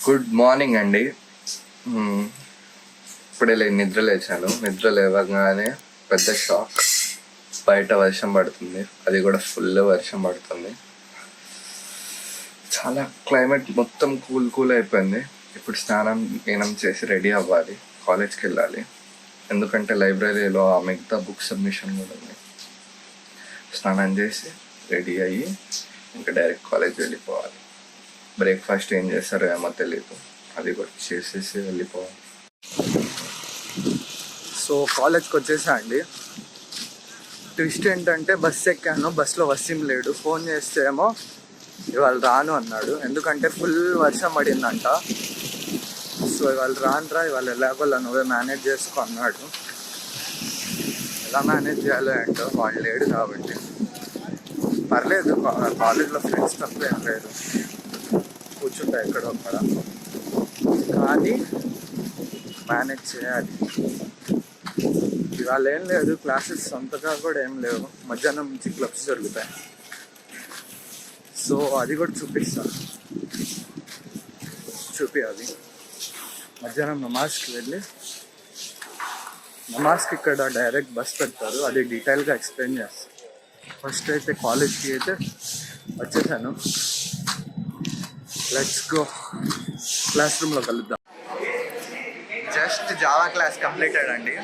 Good morning అండి. ఇప్పుడే నిద్ర లేచాను. నిద్ర లేవగానే పెద్ద షాక్. బయట వర్షం పడుతుంది, అది కూడా ఫుల్ వర్షం పడుతుంది. చాలా క్లైమేట్ మొత్తం కూల్ అయిపోయింది. ఇప్పుడు స్నానం చేసి రెడీ అవ్వాలి, కాలేజ్కి వెళ్ళాలి. ఎందుకంటే లైబ్రరీలో ఆ మిగతా బుక్ సబ్మిషన్ కూడా ఉంది. స్నానం చేసి రెడీ అయ్యి ఇంకా డైరెక్ట్ కాలేజ్ వెళ్ళిపోవాలి. బ్రేక్ఫాస్ట్ ఏం చేస్తారో ఏమో తెలియదు, అది కూడా చేసేసి వెళ్ళిపోవాలి. సో కాలేజ్కి వచ్చేసా అండి. ట్విస్ట్ ఏంటంటే బస్ ఎక్కాను, బస్లో వసీం లేడు. ఫోన్ చేస్తే ఏమో ఇవాళ రాను అన్నాడు, ఎందుకంటే ఫుల్ వర్షం పడిందంట. సో ఇవాళ రానురా, ఇవాళ ఎలాగోలా నువ్వే మేనేజ్ చేసుకో అన్నాడు. ఎలా మేనేజ్ చేయాలో ఏంటో, వాళ్ళు లేడు కాబట్టి పర్లేదు. కాలేజ్లో ఫ్రెండ్స్ తప్ప ఏం లేదు, కూర్చుంటా ఎక్కడో అక్కడ, కానీ మేనేజ్ చేయాలి. ఇవాళ ఏం లేదు, క్లాసెస్ అంతగా కూడా ఏం లేవు. మధ్యాహ్నం నుంచి క్లబ్స్ జరుగుతాయి. సో అది కూడా చూపిస్తాను, చూపించాలి. మధ్యాహ్నం నమాజ్కి వెళ్ళి, నమాజ్కి ఇక్కడ డైరెక్ట్ బస్ పెడతారు, అది డీటెయిల్గా ఎక్స్ప్లెయిన్ చేస్తాను. ఫస్ట్ అయితే కాలేజ్కి అయితే వచ్చేసాను. లెట్స్ గో, క్లాస్ రూమ్లో కలుద్దాం. జస్ట్ జావా క్లాస్ కంప్లీటెడ్ అండి.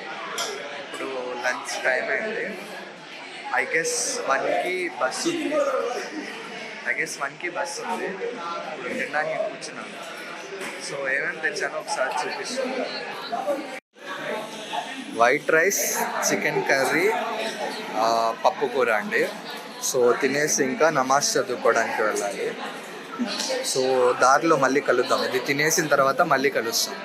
ఇప్పుడు లంచ్ టైం అయింది. ఐ గెస్ 1కి బస్సు ఉంది. ఇప్పుడు తినడానికి కూర్చున్నాను. సో ఏమేమి తెచ్చానో ఒకసారి చూపిస్తాను. వైట్ రైస్, చికెన్ కర్రీ, పప్పు కూర అండి. సో తినేసి ఇంకా నమాజ్ చదువుకోవడానికి వెళ్ళాలి. సో దారిలో మళ్ళీ కలుద్దాం. ఇది తినేసిన తర్వాత మళ్ళీ కలుస్తాం.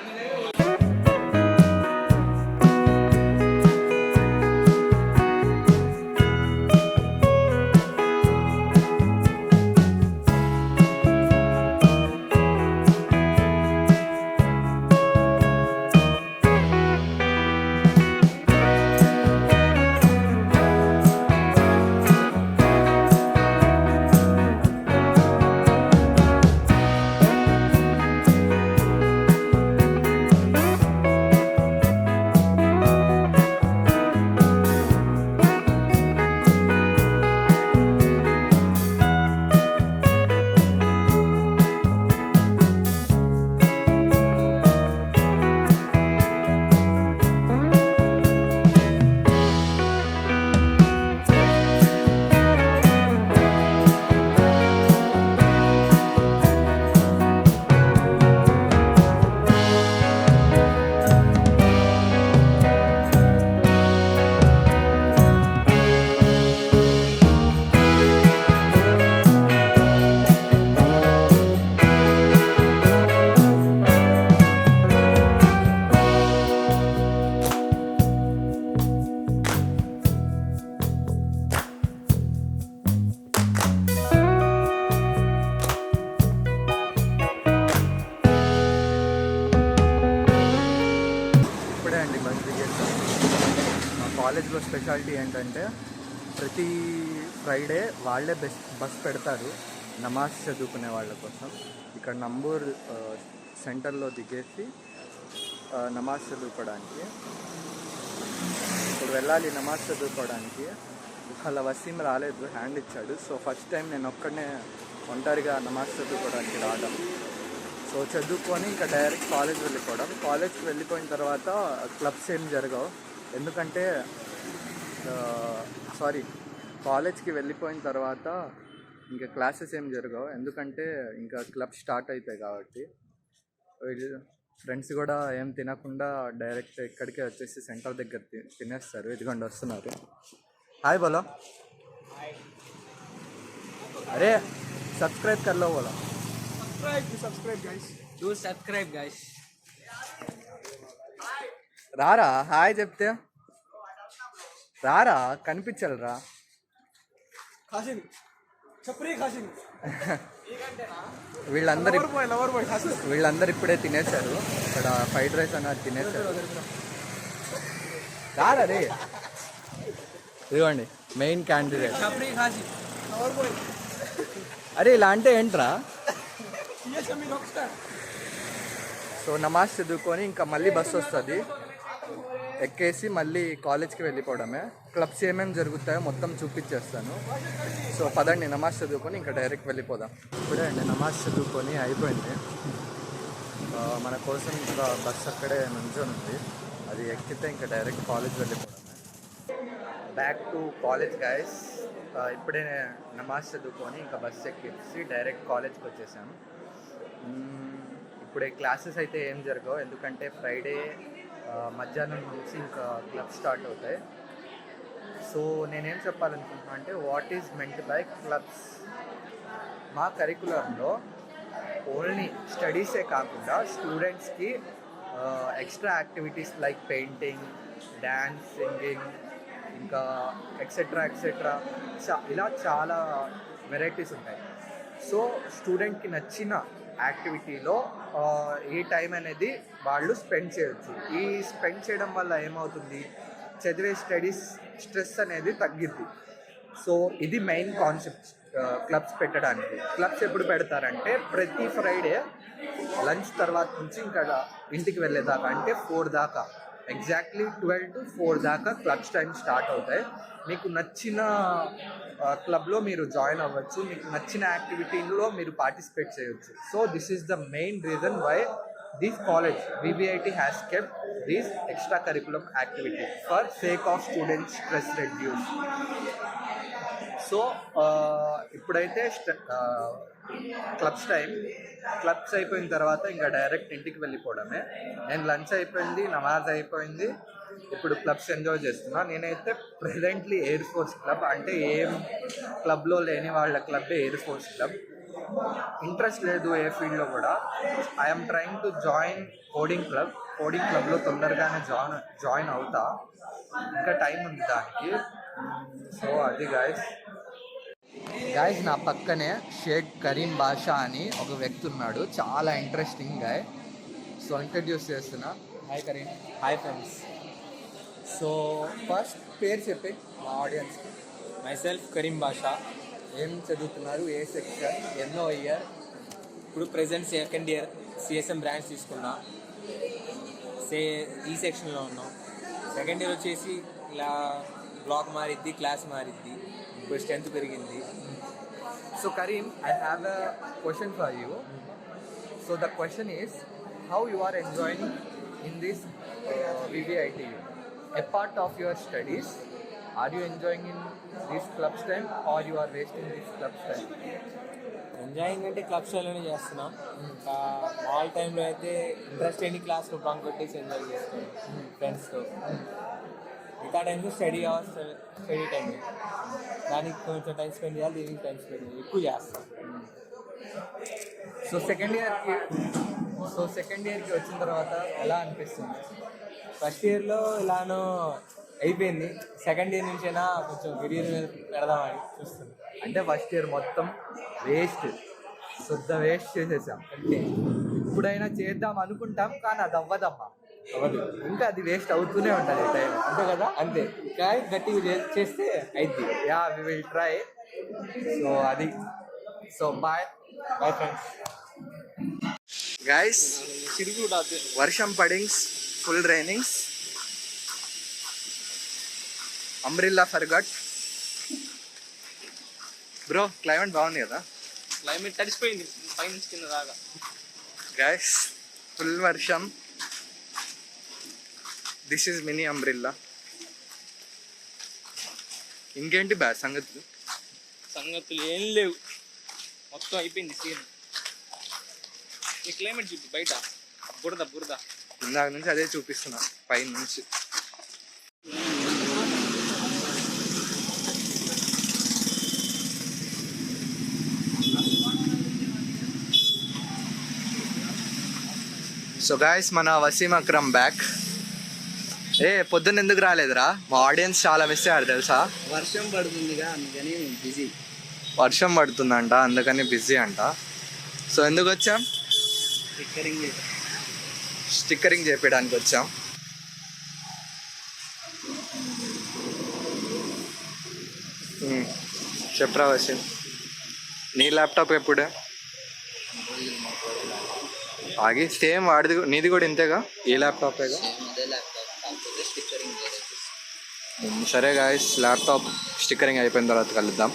కాలేజ్లో స్పెషాలిటీ ఏంటంటే ప్రతి ఫ్రైడే వాళ్ళే బస్ పెడతారు నమాజ్ చదువుకునే వాళ్ళ కోసం. ఇక్కడ నంబూర్ సెంటర్లో దిగేసి నమాజ్ చదువుకోవడానికి ఇప్పుడు వెళ్ళాలి. నమాజ్ చదువుకోవడానికి అలా వసీం రాలేదు, హ్యాండ్ ఇచ్చాడు. సో ఫస్ట్ టైం నేను ఒక్కడనే ఒంటరిగా నమాజ్ చదువుకోవడానికి రావడం. సో చదువుకొని ఇంకా డైరెక్ట్ కాలేజ్ వెళ్ళిపోవడం. కాలేజ్కి వెళ్ళిపోయిన తర్వాత క్లబ్స్ ఏం జరగవు, ఎందుకంటే కాలేజ్కి వెళ్ళిపోయిన తర్వాత ఇంకా క్లాసెస్ ఏం జరగవు, ఎందుకంటే ఇంకా క్లబ్ స్టార్ట్ అవుతాయి కాబట్టి. ఫ్రెండ్స్ కూడా ఏం తినకుండా డైరెక్ట్ ఇక్కడికే వచ్చేసి సెంటర్ దగ్గర తినేస్తారు. ఇదిగోండి వస్తున్నారు. హాయ్ బోలో. అరే సబ్స్క్రైబ్ कर लो बोलो. Subscribe guys. రారా హాయ్ చెప్తే రారా, కనిపించాలరా. వీళ్ళందరూ ఇప్పుడే తినేశారు. ఇక్కడ ఫ్రైడ్ రైస్ అన్నది తినేశారు. రారా రే, ఇదిగోండి మెయిన్ క్యాండిడేట్. అరే ఇలా అంటే ఏంట్రా, సో నమాజ్ చదువుకొని ఇంకా మళ్ళీ బస్సు వస్తుంది, ఎక్కేసి మళ్ళీ కాలేజ్కి వెళ్ళిపోవడమే. క్లబ్స్ ఏమేమి జరుగుతాయో మొత్తం చూపించేస్తాను. సో పదండి, నమాజ్ చదువుకొని ఇంకా డైరెక్ట్ వెళ్ళిపోదాం. ఇప్పుడే అండి నమాజ్ చదువుకొని అయిపోయింది. మన కోసం ఇంకా బస్సు అక్కడే నుంచొని ఉంది, అది ఎక్కితే ఇంకా డైరెక్ట్ కాలేజ్ వెళ్ళిపోవడమే. Back to college guys. ఇప్పుడే నమాజ్ చదువుకొని ఇంకా బస్సు ఎక్కించి డైరెక్ట్ కాలేజ్కి వచ్చేసాను. ఇప్పుడే క్లాసెస్ అయితే ఏం జరగవు, ఎందుకంటే ఫ్రైడే మధ్యాహ్నం నుంచి ఇంకా క్లబ్ స్టార్ట్ అవుతాయి. సో నేనేం చెప్పాలనుకుంటున్నా అంటే, what is meant by clubs. మా కరికులంలో ఓన్లీ స్టడీసే కాకుండా స్టూడెంట్స్కి extra activities like painting, dance, singing, ఇంకా ఎక్సెట్రా ఇలా చాలా వెరైటీస్ ఉంటాయి. సో స్టూడెంట్కి నచ్చిన యాక్టివిటీలో ఈ టైం అనేది వాళ్ళు స్పెండ్ చేయొచ్చు. ఈ స్పెండ్ చేయడం వల్ల ఏమవుతుంది, చదివే స్టడీస్ స్ట్రెస్ అనేది తగ్గిద్ది. సో ఇది మెయిన్ కాన్సెప్ట్ క్లబ్స్ పెట్టడానికి. క్లబ్స్ ఎప్పుడు పెడతారంటే ప్రతి ఫ్రైడే లంచ్ తర్వాత నుంచి ఇంకా ఇంటికి వెళ్ళేదాకా, అంటే 4 దాకా, ఎగ్జాక్ట్లీ 12 to 4 దాకా క్లబ్స్ టైం స్టార్ట్ అవుతాయి. మీకు నచ్చిన క్లబ్లో మీరు జాయిన్ అవ్వచ్చు, మీకు నచ్చిన యాక్టివిటీలో మీరు పార్టిసిపేట్ చేయొచ్చు. So this is the main reason why this college VVIT has kept these extra curriculum activity for sake of students stress reduce. So ఇప్పుడైతే క్లబ్స్ అయిపోయిన తర్వాత ఇంకా డైరెక్ట్ ఇంటికి వెళ్ళిపోవడమే. నేను లంచ్ అయిపోయింది, నమాజ్ అయిపోయింది, ఇప్పుడు క్లబ్స్ ఎంజాయ్ చేస్తున్నా. నేనైతే ప్రెజెంట్లీ ఎయిర్ ఫోర్స్ క్లబ్, అంటే ఏం క్లబ్లో లేని వాళ్ళ క్లబ్బే ఎయిర్ ఫోర్స్ క్లబ్. ఇంట్రెస్ట్ లేదు ఏ ఫీల్డ్లో కూడా. I'm trying to join coding క్లబ్లో తొందరగానే జాయిన్ అవుతా, ఇంకా టైం ఉంది దానికి. సో అది గాయస్, నా పక్కనే షేక్ కరీం బాషా అని ఒక వ్యక్తి ఉన్నాడు, చాలా ఇంట్రెస్టింగ్ గాయ్. సో ఇంట్రడ్యూస్ చేస్తున్నా. Hi Karim. Hi friends. So first పేరు చెప్పి మా ఆడియన్స్కి. మై సెల్ఫ్ కరీం బాషా. ఏం చదువుతున్నారు, ఏ సెక్షన్, ఎన్నో ఇయర్? ఇప్పుడు present 2nd year CSM branch తీసుకున్నా. ఈ సెక్షన్లో ఉన్నాం. 2nd ఇయర్ వచ్చేసి ఇలా బ్లాక్ మారిద్ది, క్లాస్ మారిద్ది, ఇప్పుడు స్ట్రెంత్ పెరిగింది. So Kareem, I have a question for you. So the question is, how you are enjoying in this VVIT? Apart of your studies, are you enjoying in this club's time or you are wasting this club's time? Enjoying అంటే క్లబ్స్లోనే చేస్తున్నాం. ఇంకా mall టైంలో అయితే interest అయిన క్లాస్లో bunk కొట్టేసి enjoy చేస్తాం ఫ్రెండ్స్తో. మిగతా టైంలో స్టడీ టైం, దానికి కొంచెం టైం స్పెండ్ చేయాలి, దీనికి టైం స్పెండ్ చేయాలి, ఎక్కువ చేస్తాం. సో సెకండ్ ఇయర్కి వచ్చిన తర్వాత ఎలా అనిపిస్తుంది? ఫస్ట్ ఇయర్లో ఇలానో అయిపోయింది, 2nd ఇయర్ నుంచైనా కొంచెం కెరీర్ పెడదామని చూస్తుంది. అంటే ఫస్ట్ ఇయర్ మొత్తం శుద్ధ వేస్ట్ చేసేసాం. అంటే ఇప్పుడైనా చేద్దాం అనుకుంటాం, కానీ అది అవ్వదు, ఇంకా అది వేస్ట్ అవుతూనే ఉంటుంది టైం, అంతే కదా? అంతే, కానీ గట్టిగా చేస్తే అయిద్ది. Yeah, we will try. So అది. So bye friends. గైస్, వర్షం పడింగ్స్, full rainings, umbrella forgot. Bro climate బాగుంది కదా? క్లైమేట్ తడిసిపోయింది పైనుంచి కింద దాకా. గైస్, ఫుల్ వర్షం. This is mini umbrella. ఇంకేంటి సంగతులు ఏం లేవు, మొత్తం అయిపోయింది సీన్. ఈ క్లైమేట్ చూపి, బయట బురద. ఇందాక నుంచి అదే చూపిస్తున్నా, పై నుంచి. సో గాయస్, మన వసీం అక్రమ్ బ్యాక్. పొద్దున్న ఎందుకు రాలేదురా? మా ఆడియన్స్ చాలా మిస్ అయ్యారు తెలుసా. వర్షం పడుతుందిగా, అందుకని బిజీ. వర్షం పడుతుందంట, అందుకని బిజీ అంట. సో ఎందుకు వచ్చాం? స్టిక్కరింగ్ చేపించడానికి వచ్చాం. చెప్పరా వసీం, నీ ల్యాప్టాప్ ఎప్పుడు? ఆగి సేమ్ వాడిది నీది కూడా ఇంతేగా ఈ ల్యాప్టాపేగా. అదే ల్యాప్టాప్ కాకపోతే స్టిక్కరింగ్ వేరే. సరే గాయస్, ల్యాప్టాప్ స్టిక్కరింగ్ అయిపోయిన తర్వాత కలుద్దాం.